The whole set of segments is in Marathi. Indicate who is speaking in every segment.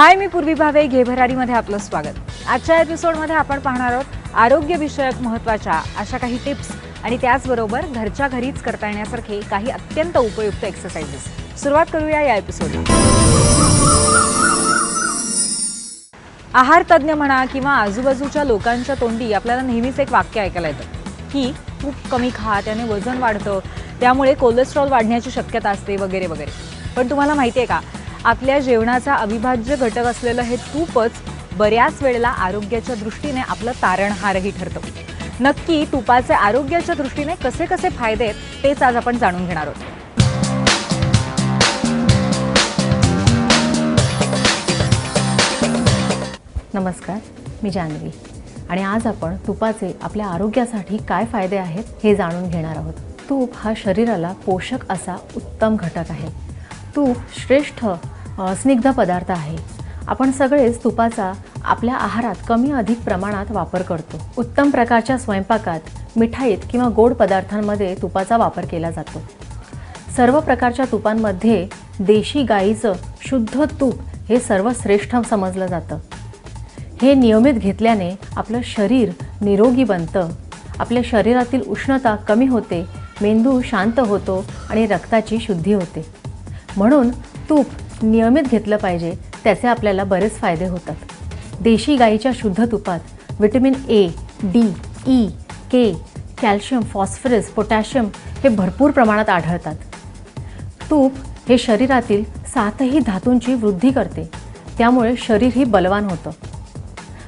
Speaker 1: हाय, मी पूर्वी भावे घे भरारीमध्ये आपलं स्वागत। आजच्या एपिसोडमध्ये आपण पाहणार आहोत आरोग्य विषयक महत्त्वाच्या अशा काही टिप्स आणि त्याचबरोबर घरच्या घरीच करता येण्यासारखे काही अत्यंत उपयुक्त एक्सरसाइजेस। सुरुवात करूया या एपिसोडला। आहार तज्ञ म्हणा किंवा आजूबाजूच्या लोकांच्या तोंडी आपल्याला नेहमीच एक वाक्य ऐकायला येतं की खूप कमी खा, त्याने वजन वाढतं, त्यामुळे कोलेस्ट्रॉल वाढण्याची शक्यता असते वगैरे वगैरे। पण तुम्हाला माहिती आहे का, आपल्या जेवणाचा अविभाज्य घटक असलेलं हे तूपच बऱ्याच वेळेला आरोग्याच्या दृष्टीने आपलं तारणहारही ठरतं। नक्की तुपाचे आरोग्याच्या दृष्टीने कसे कसे फायदे आहेत तेच आज आपण जाणून घेणार आहोत।
Speaker 2: नमस्कार, मी जान्हवी आणि आज आपण तुपाचे आपल्या आरोग्यासाठी काय फायदे आहेत हे जाणून घेणार आहोत। तूप हा शरीराला पोषक असा उत्तम घटक आहे। तूप श्रेष्ठ स्निग्ध पदार्थ आहे। आपण सगळेच तुपाचा आपल्या आहारात कमी अधिक प्रमाणात वापर करतो। उत्तम प्रकारच्या स्वयंपाकात, मिठाईत किंवा गोड पदार्थांमध्ये तुपाचा वापर केला जातो। सर्व प्रकारच्या तुपांमध्ये देशी गाईचं शुद्ध तूप हे सर्वश्रेष्ठ समजलं जातं। हे नियमित घेतल्याने आपलं शरीर निरोगी बनतं, आपल्या शरीरातील उष्णता कमी होते, मेंदू शांत होतो आणि रक्ताची शुद्धी होते। म्हणून तूप नियमित घेतलं पाहिजे, त्याचे आपल्याला बरेच फायदे होतात। देशी गाईच्या शुद्ध तुपात vitamin A, D, E, K, calcium, phosphorus, potassium हे भरपूर प्रमाणात आढळतात। तूप हे शरीरातील 7ही धातूंची वृद्धी करते, त्यामुळे शरीरही बलवान होतं।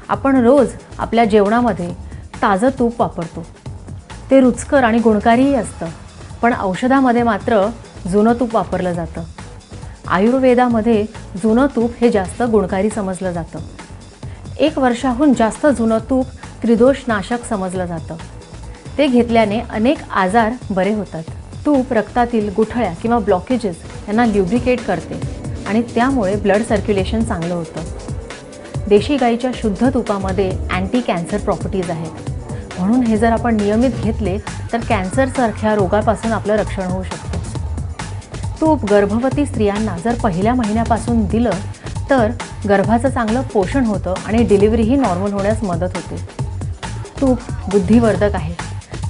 Speaker 2: आपण रोज आपल्या जेवणामध्ये ताजं तूप वापरतो, ते रुचकर आणि गुणकारीही असतं, पण औषधामध्ये मात्र जुनं तूप वापरलं जातं। आयुर्वेदामध्ये जुनं तूप हे जास्त गुणकारी समजलं जातं। 1 वर्षाहून जास्त जुनं तूप त्रिदोषनाशक समजलं जातं। ते घेतल्याने अनेक आजार बरे होतात। तूप रक्तातील गुठळ्या किंवा ब्लॉकेजेस यांना ल्युब्रिकेट करते आणि त्यामुळे ब्लड सर्क्युलेशन चांगलं होतं। देशी गाईच्या शुद्ध तुपामध्ये अँटी कॅन्सर प्रॉपर्टीज आहेत, म्हणून हे जर आपण नियमित घेतले तर कॅन्सरसारख्या रोगापासून आपलं रक्षण होऊ शकतं। तूप गर्भवती स्त्रियांना जर पहिल्या महिन्यापासून दिलं तर गर्भाचं चांगलं पोषण होतं आणि डिलिव्हरीही नॉर्मल होण्यास मदत होते। तूप बुद्धिवर्धक आहे,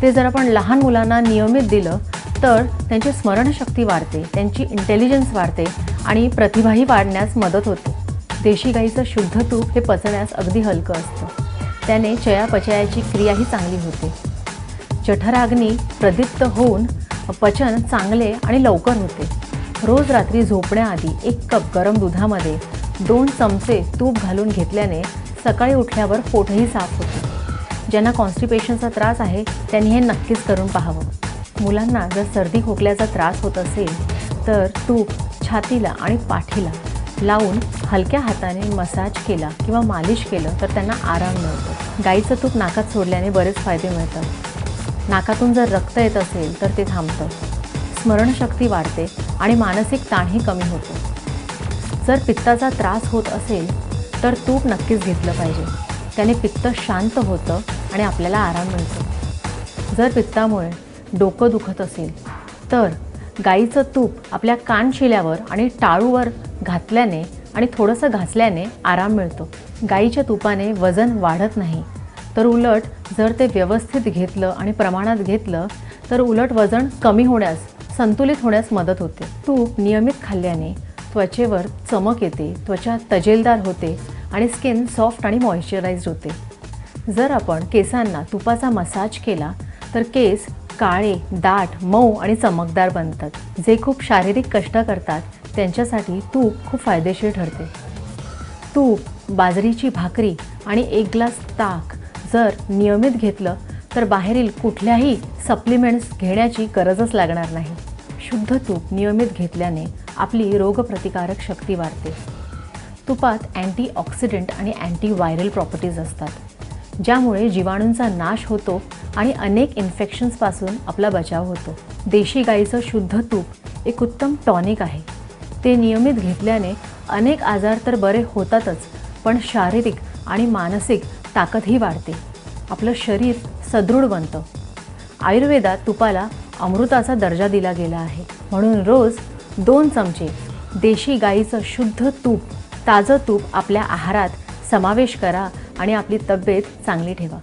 Speaker 2: ते जर आपण लहान मुलांना नियमित दिलं तर त्यांची स्मरणशक्ती वाढते, त्यांची इंटेलिजन्स वाढते आणि प्रतिभाही वाढण्यास मदत होते। देशी गाईचं शुद्ध तूप हे पचण्यास अगदी हलकं असतं, त्याने चयापचयाची क्रियाही चांगली होते। जठराग्नी प्रदीप्त होऊन पचन चांगले आणि लवकर होते। रोज रात्री झोपण्याआधी 1 कप गरम दुधामध्ये 2 चमचे तूप घालून घेतल्याने सकाळी उठल्यावर पोटही साफ होते। ज्यांना कॉन्स्टिपेशनचा त्रास आहे त्यांनी हे नक्कीच करून पाहावं। मुलांना जर सर्दी खोकल्याचा त्रास होत असेल तर तूप छातीला आणि पाठीला लावून हलक्या हाताने मसाज केला किंवा मालिश केलं तर त्यांना आराम मिळतो। गाईचं तूप नाकात सोडल्याने बरेच फायदे मिळतात। नाकातून जर रक्त येत असेल तर ते थांबतं, स्मरणशक्ती वाढते आणि मानसिक ताणही कमी होतो। जर पित्ताचा त्रास होत असेल तर तूप नक्कीच घेतलं पाहिजे, त्याने पित्त शांत होतं आणि आपल्याला आराम मिळतो। जर पित्तामुळे डोकं दुखत असेल तर गाईचं तूप आपल्या कानशिल्यावर आणि टाळूवर घातल्याने आणि थोडंसं घासल्याने आराम मिळतो। गाईच्या तुपाने वजन वाढत नाही, तर उलट जर ते व्यवस्थित घेतलं आणि प्रमाणात घेतलं तर उलट वजन कमी होण्यास, संतुलित होण्यास मदत होते। तूप नियमित खाल्ल्याने त्वचेवर चमक येते, त्वचा तजेलदार होते आणि स्किन सॉफ्ट आणि मॉइश्चराइज्ड होते। जर आपण केसांना तुपाचा मसाज केला तर केस काळे, दाट, मऊ आणि चमकदार बनतात। जे खूप शारीरिक कष्ट करतात त्यांच्यासाठी तूप खूप फायदेशीर ठरते। तूप, बाजरीची भाकरी आणि 1 ग्लास ताक जर नियमित घेतलं तर बाहेरील कुठल्याही सप्लिमेंट्स घेण्याची गरजच लागणार नाही। शुद्ध तूप नियमित घेतल्याने आपली रोगप्रतिकारक शक्ती वाढते। तुपात अँटीऑक्सिडंट आणि अँटीव्हायरल प्रॉपर्टीज असतात, ज्यामुळे जीवाणूंचा नाश होतो आणि अनेक इन्फेक्शन्सपासून आपला बचाव होतो। देशी गाईचं शुद्ध तूप एक उत्तम टॉनिक आहे। ते नियमित घेतल्याने अनेक आजार तर बरे होतातच, पण शारीरिक आणि मानसिक ताकदही वाढते, आपलं शरीर सदृढ बनतं। आयुर्वेदात तुपाला अमृताचा दर्जा दिला गेला आहे, म्हणून रोज 2 चमचे देशी गाईचं शुद्ध तूप ताजं तूप आपल्या आहारात समावेश करा आणि आपली तब्येत चांगली ठेवा.